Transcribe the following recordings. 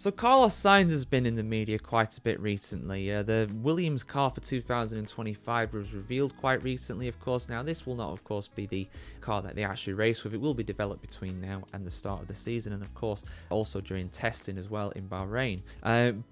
So Carlos Sainz has been in the media quite a bit recently. The Williams car for 2025 was revealed quite recently, of course. Now, this will not, of course, be the car that they actually race with. It will be developed between now and the start of the season, and of course, also during testing as well in Bahrain.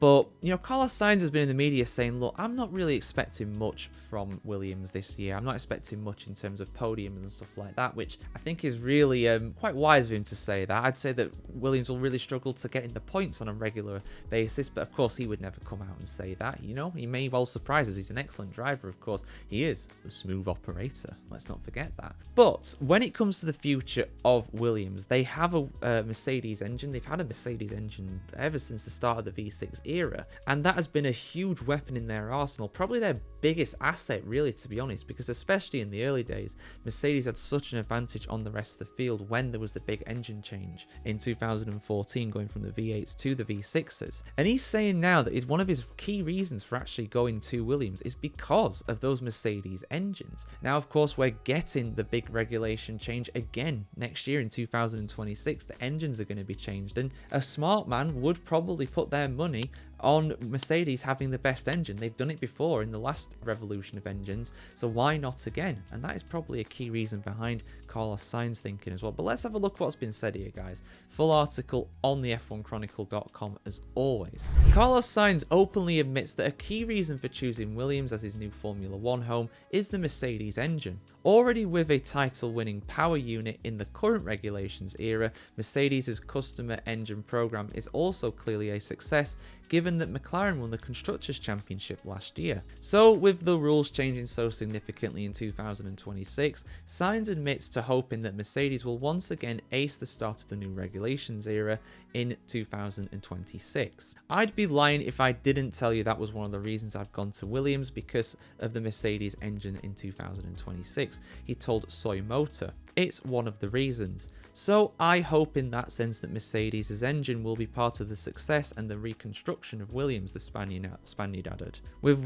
But, you know, Carlos Sainz has been in the media saying, look, I'm not really expecting much from Williams this year. I'm not expecting much in terms of podiums and stuff like that, which I think is really quite wise of him to say that. I'd say that Williams will really struggle to get into points on a regular basis, but of course he would never come out and say that. You know, he may well surprise us. He's an excellent driver, of course. He is a smooth operator, let's not forget that. But when it comes to the future of Williams, they have a Mercedes engine. They've had a Mercedes engine ever since the start of the V6 era, and that has been a huge weapon in their arsenal, probably their biggest asset, really, to be honest, because especially in the early days, Mercedes had such an advantage on the rest of the field when there was the big engine change in 2014, going from the V8s to the V6s. And he's saying now that one of his key reasons for actually going to Williams is because of those Mercedes engines. Now, of course, we're getting the big regulation change again next year in 2026. The engines are going to be changed, and a smart man would probably put their money on Mercedes having the best engine. They've done it before in the last revolution of engines, so why not again? And that is probably a key reason behind Carlos Sainz thinking as well. But let's have a look at what's been said here, guys. Full article on the F1Chronicle.com as always. Carlos Sainz openly admits that a key reason for choosing Williams as his new Formula 1 home is the Mercedes engine. Already with a title-winning power unit in the current regulations era, Mercedes' customer engine program is also clearly a success, given that McLaren won the Constructors' Championship last year. So, with the rules changing so significantly in 2026, Sainz admits to hoping that Mercedes will once again ace the start of the new regulations era in 2026. I'd be lying if I didn't tell you that was one of the reasons I've gone to Williams, because of the Mercedes engine in 2026. He told Soy Motor. It's one of the reasons. So I hope in that sense that Mercedes' engine will be part of the success and the reconstruction of Williams, the Spaniard added. With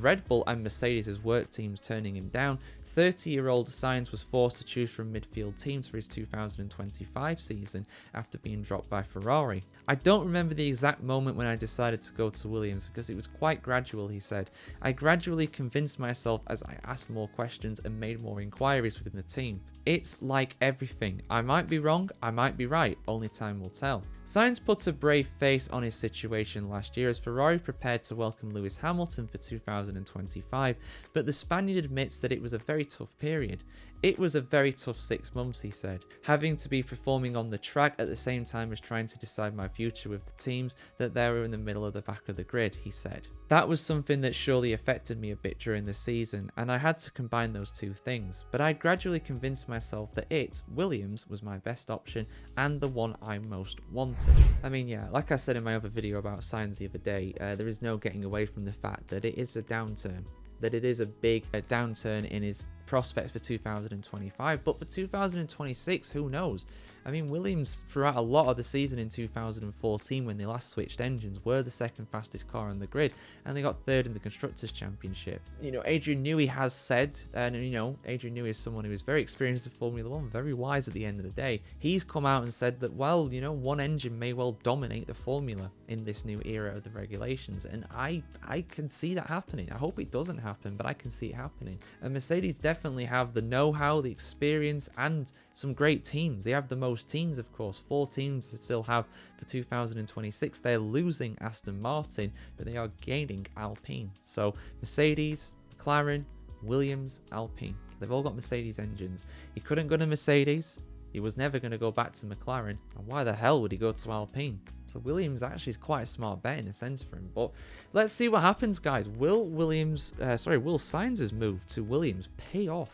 Red Bull and Mercedes' work teams turning him down, 30-year-old Sainz was forced to choose from midfield teams for his 2025 season after being dropped by Ferrari. I don't remember the exact moment when I decided to go to Williams, because it was quite gradual, he said. I gradually convinced myself as I asked more questions and made more inquiries within the team. It's like everything. I might be wrong, I might be right, only time will tell. Sainz put a brave face on his situation last year as Ferrari prepared to welcome Lewis Hamilton for 2025, but the Spaniard admits that it was a very tough period. It was a very tough 6 months, he said, having to be performing on the track at the same time as trying to decide my future with the teams that they were in the middle of the back of the grid, he said. That was something that surely affected me a bit during the season, and I had to combine those two things, but I gradually convinced myself that Williams, was my best option and the one I most wanted. I mean, yeah, like I said in my other video about Sainz the other day, there is no getting away from the fact that it is a downturn, that it is a big downturn in his prospects for 2025, but for 2026, who knows? I mean, Williams, throughout a lot of the season in 2014, when they last switched engines, were the second fastest car on the grid, and they got third in the Constructors' Championship. You know, Adrian Newey has said, and you know, Adrian Newey is someone who is very experienced in Formula 1, very wise at the end of the day. He's come out and said that, well, you know, one engine may well dominate the formula in this new era of the regulations, and I can see that happening. I hope it doesn't happen, but I can see it happening. And Mercedes definitely have the know-how, the experience, and some great teams. They have the most teams, of course, 4 teams to still have for 2026. They're losing Aston Martin, but they are gaining Alpine. So Mercedes, McLaren, Williams, Alpine. They've all got Mercedes engines. He couldn't go to Mercedes. He was never going to go back to McLaren. And why the hell would he go to Alpine? So Williams actually is quite a smart bet in a sense for him. But let's see what happens, guys. Will Sainz's move to Williams pay off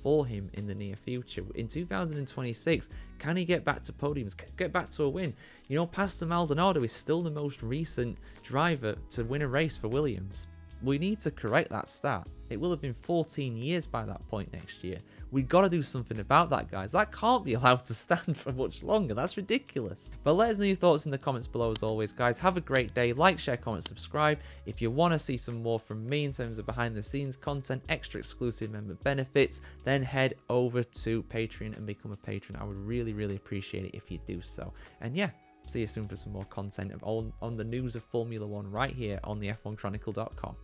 for him in the near future? In 2026, can he get back to podiums, get back to a win? You know, Pastor Maldonado is still the most recent driver to win a race for Williams. We need to correct that stat. It will have been 14 years by that point next year. We got to do something about that, guys. That can't be allowed to stand for much longer. That's ridiculous. But let us know your thoughts in the comments below as always, guys. Have a great day. Like, share, comment, subscribe. If you want to see some more from me in terms of behind the scenes content, extra exclusive member benefits, then head over to Patreon and become a patron. I would really, really appreciate it if you do so. And yeah, See you soon for some more content on the news of Formula 1 right here on the F1Chronicle.com.